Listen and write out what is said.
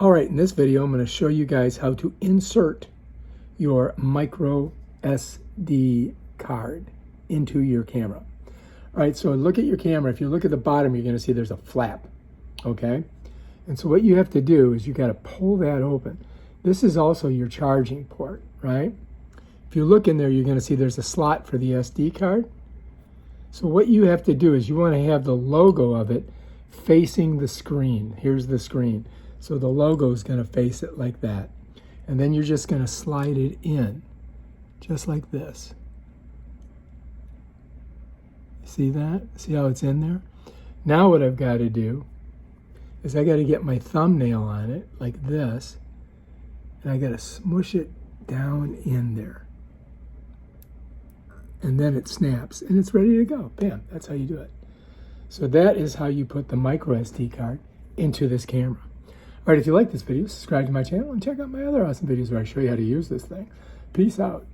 All right, in this video, I'm going to show you guys how to insert your micro SD card into your camera. All right, so look at your camera. If you look at the bottom, you're going to see there's a flap, okay? And so what you have to do is you got to pull that open. This is also your charging port, right? If you look in there, you're going to see there's a slot for the SD card. So what you have to do is you want to have the logo of it facing the screen. Here's the screen. So the logo is going to face it like that. And then you're just going to slide it in, just like this. See that? See how it's in there? Now what I've got to do is I got to get my thumbnail on it, like this, and I got to smush it down in there. And then it snaps, and it's ready to go. Bam, that's how you do it. So that is how you put the micro SD card into this camera. All right, if you like this video, subscribe to my channel and check out my other awesome videos where I show you how to use this thing. Peace out.